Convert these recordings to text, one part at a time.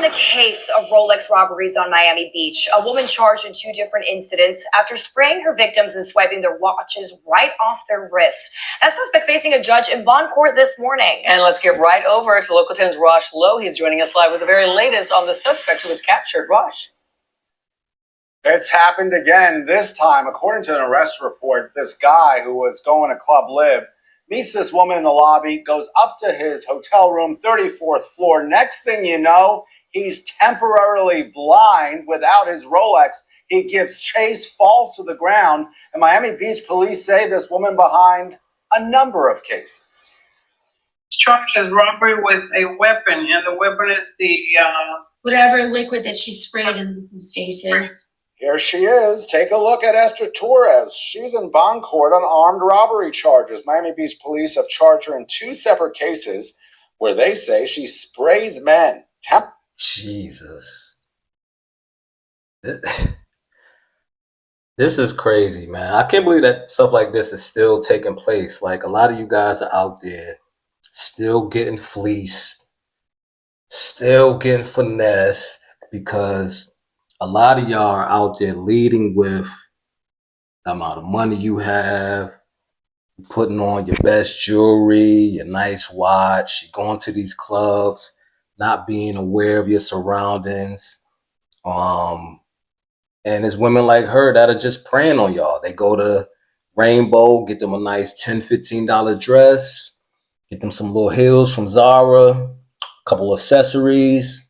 the case of Rolex robberies on Miami Beach. A woman charged in 2 different incidents after spraying her victims and swiping their watches right off their wrists. That suspect facing a judge in bond court this morning. And let's get right over to Local 10's Rosh Lowe. He's joining us live with the very latest on the suspect who was captured. Rosh. It's happened again. This time, according to an arrest report, this guy who was going to Club Live meets this woman in the lobby, goes up to his hotel room, 34th floor. Next thing you know, he's temporarily blind without his Rolex. He gives chase, falls to the ground, and Miami Beach police say this woman behind a number of cases. Charged as robbery with a weapon, and the weapon is the whatever liquid that she sprayed in the victims' faces. Here she is. Take a look at Esther Torres. She's in bond court on armed robbery charges. Miami Beach police have charged her in 2 separate cases where they say she sprays men. Jesus. This is crazy, man. I can't believe that stuff like this is still taking place. Like, a lot of you guys are out there still getting fleeced, still getting finessed, because a lot of y'all are out there leading with the amount of money you have, putting on your best jewelry, your nice watch, you're going to these clubs, not being aware of your surroundings. And it's women like her that are just preying on y'all. They go to Rainbow, get them a nice $10, $15 dress, get them some little heels from Zara, a couple accessories.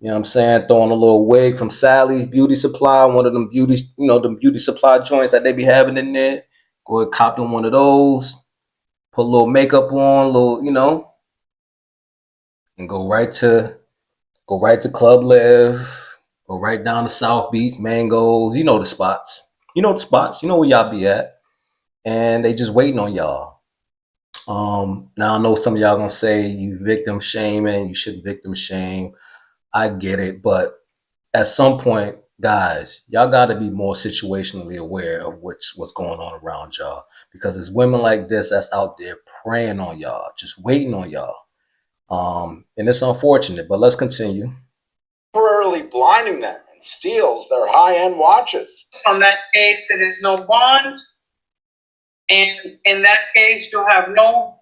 You know what I'm saying? Throwing a little wig from Sally's Beauty Supply, one of them beauty, them beauty supply joints that they be having in there. Go ahead, cop them one of those. Put a little makeup on, and go right to Club Live. Go right down to South Beach, Mangoes. You know the spots. You know where y'all be at. And they just waiting on y'all. Now I know some of y'all gonna say you victim shaming. You shouldn't victim shame. I get it, but at some point, guys, y'all got to be more situationally aware of what's going on around y'all, because it's women like this that's out there preying on y'all, just waiting on y'all. And it's unfortunate, but let's continue. Temporarily blinding them and steals their high-end watches. on that case. It is no bond, and in that case, you have no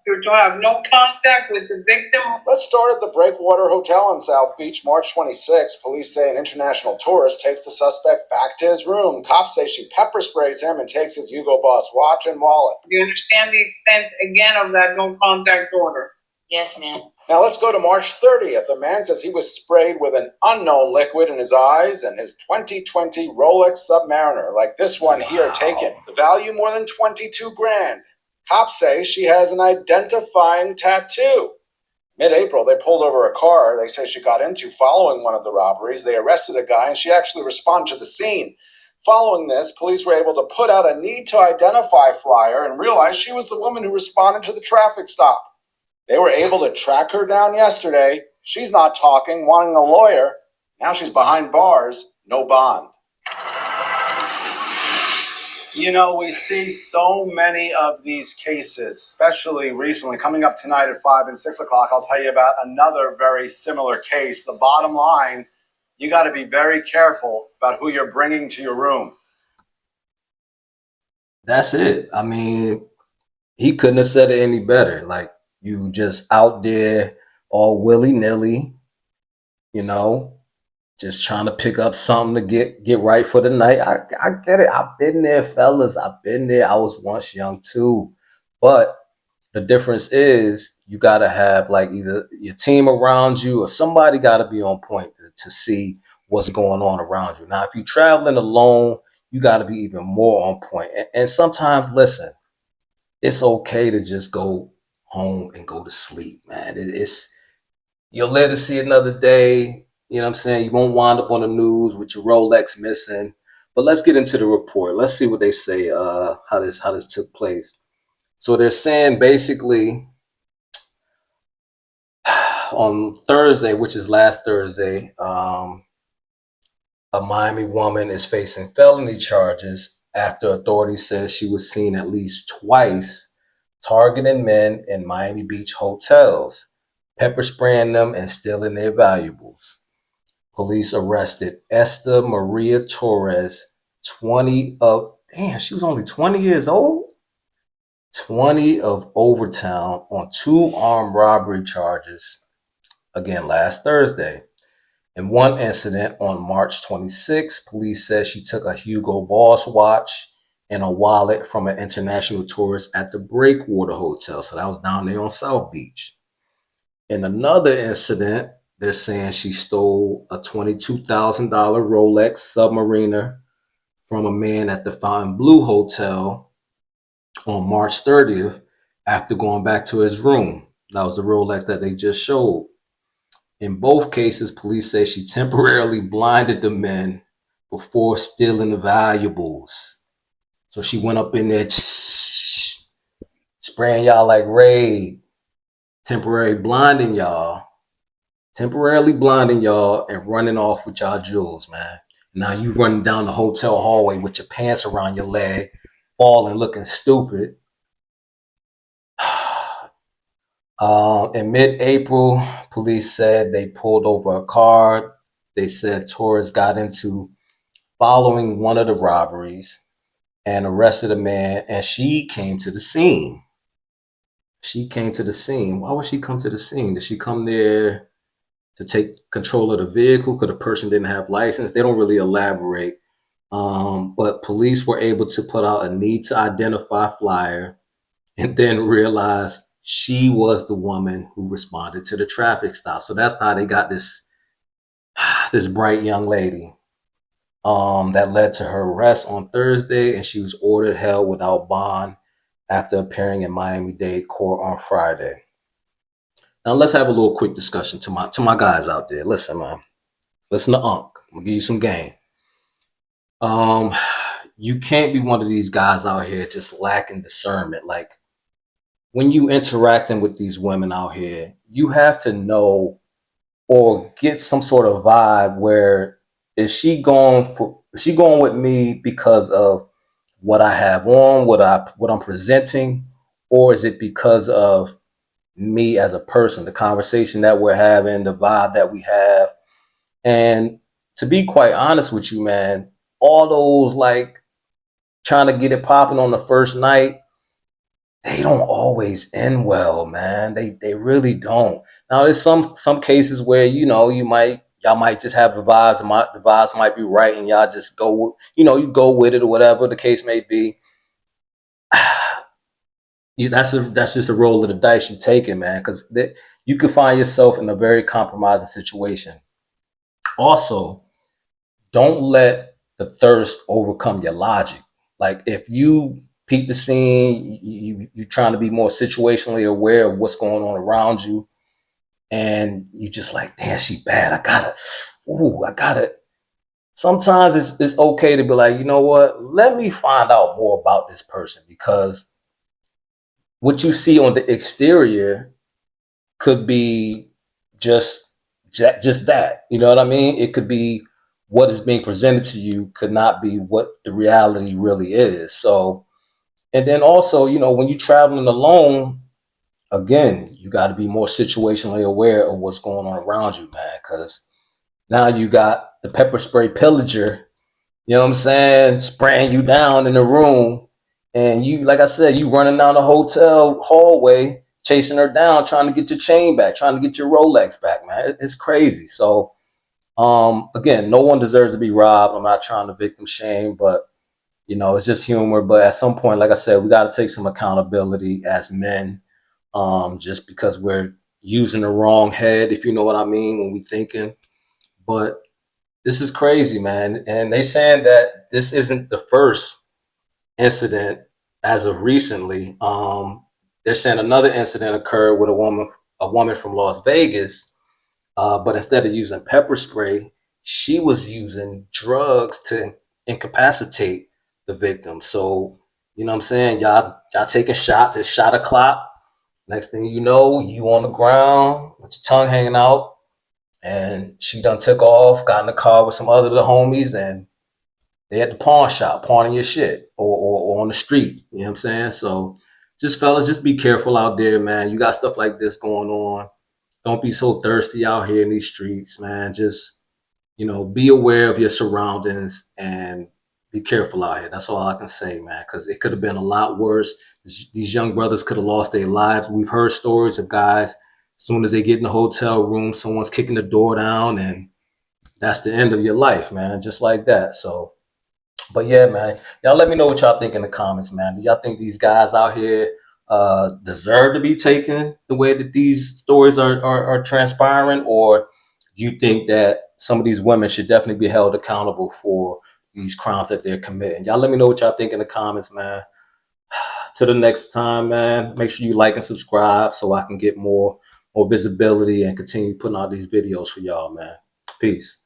contact with the victim. Let's start at the Breakwater Hotel in South Beach, March 26. Police say an international tourist takes the suspect back to his room. Cops say she pepper sprays him and takes his Hugo Boss watch and wallet. Do you understand the extent, again, of that no contact order? Yes, ma'am. Now let's go to March 30th. A man says he was sprayed with an unknown liquid in his eyes and his 2020 Rolex Submariner, like this one here, taken. The value more than 22 grand. Cops say she has an identifying tattoo. Mid-April, they pulled over a car they say she got into following one of the robberies. They arrested a guy, and she actually responded to the scene. Following this, police were able to put out a need to identify flyer and realized she was the woman who responded to the traffic stop. They were able to track her down yesterday. She's not talking, wanting a lawyer. Now she's behind bars, no bond. We see so many of these cases, especially recently. Coming up tonight at 5 and 6 o'clock, I'll tell you about another very similar case. The bottom line, you got to be very careful about who you're bringing to your room. That's it. I mean, he couldn't have said it any better. Like, you just out there all willy-nilly, just trying to pick up something to get right for the night. I get it. I've been there, fellas. I've been there. I was once young too. But the difference is you got to have like either your team around you or somebody got to be on point to see what's going on around you. Now, if you're traveling alone, you got to be even more on point. And sometimes, listen, it's okay to just go home and go to sleep, man. You'll live to see another day. You know what I'm saying? You won't wind up on the news with your Rolex missing. But let's get into the report. Let's see what they say, how this took place. So they're saying basically on Thursday, which is last Thursday, a Miami woman is facing felony charges after authorities said she was seen at least twice targeting men in Miami Beach hotels, pepper spraying them and stealing their valuables. police arrested Esther Maria Torres, she was only 20 years old? 20 of Overtown on 2 armed robbery charges, again last Thursday. In one incident on March 26, police said she took a Hugo Boss watch and a wallet from an international tourist at the Breakwater Hotel. So that was down there on South Beach. In another incident, they're saying she stole a $22,000 Rolex Submariner from a man at the Fontainebleau Hotel on March 30th after going back to his room. That was the Rolex that they just showed. In both cases, police say she temporarily blinded the men before stealing the valuables. So she went up in there spraying y'all like Raid, temporarily blinding y'all and running off with y'all jewels, man. Now you running down the hotel hallway with your pants around your leg, falling, looking stupid. In mid-April, police said they pulled over a car. They said Torres got into following one of the robberies and arrested a man, and she came to the scene. Why would she come to the scene? Did she come there to take control of the vehicle because the person didn't have license? They don't really elaborate. But police were able to put out a need to identify flyer and then realized she was the woman who responded to the traffic stop. So that's how they got this bright young lady. That led to her arrest on Thursday, and she was ordered held without bond after appearing in Miami-Dade court on Friday. Now let's have a little quick discussion to my guys out there. Listen, man. Listen to Unc. I'm gonna give you some game. You can't be one of these guys out here just lacking discernment. Like, when you interacting with these women out here, you have to know or get some sort of vibe where is she going with me because of what I have on, what I'm presenting, or is it because of me as a person, the conversation that we're having, the vibe that we have? And to be quite honest with you, man, all those like trying to get it popping on the first night, they don't always end well, man. They really don't. Now there's some cases where y'all might just have the vibes, and the vibes might be right, and y'all just go, you go with it or whatever the case may be. That's just a roll of the dice you taking, man, because you can find yourself in a very compromising situation. Also, don't let the thirst overcome your logic. Like, if you peep the scene, you're trying to be more situationally aware of what's going on around you, and you just like, damn, she bad. I gotta. Sometimes it's okay to be like, you know what? Let me find out more about this person, because what you see on the exterior could be just that. You know what I mean? It could be what is being presented to you could not be what the reality really is. So, and then also, when you're traveling alone, again, you got to be more situationally aware of what's going on around you, man, because now you got the pepper spray pillager, you know what I'm saying, spraying you down in the room. And you, like I said, you running down the hotel hallway, chasing her down, trying to get your chain back, trying to get your Rolex back, man. It's crazy. So, again, no one deserves to be robbed. I'm not trying to victim shame, but it's just humor. But at some point, like I said, we got to take some accountability as men, just because we're using the wrong head, if you know what I mean, when we thinking. But this is crazy, man. And they saying that this isn't the first incident as of recently. They're saying another incident occurred with a woman from Las Vegas, but instead of using pepper spray, she was using drugs to incapacitate the victim. So, you know what I'm saying? Y'all taking shots. It's shot o'clock. Next thing you know, you on the ground with your tongue hanging out, and she done took off, got in the car with some other homies, and they at the pawn shop pawning your shit, or on the street. You know what I'm saying? So, just fellas, just be careful out there, man. You got stuff like this going on. Don't be so thirsty out here in these streets, man. Just you know, be aware of your surroundings and be careful out here. That's all I can say, man, because it could have been a lot worse. These young brothers could have lost their lives. We've heard stories of guys, as soon as they get in the hotel room, someone's kicking the door down, and that's the end of your life, man, just like that. So, but yeah, man, y'all let me know what y'all think in the comments, man. Do y'all think these guys out here deserve to be taken the way that these stories are transpiring, or do you think that some of these women should definitely be held accountable for these crimes that they're committing? Y'all let me know what y'all think in the comments, man. Till the next time, man, make sure you like and subscribe so I can get more visibility and continue putting out these videos for y'all, man. Peace.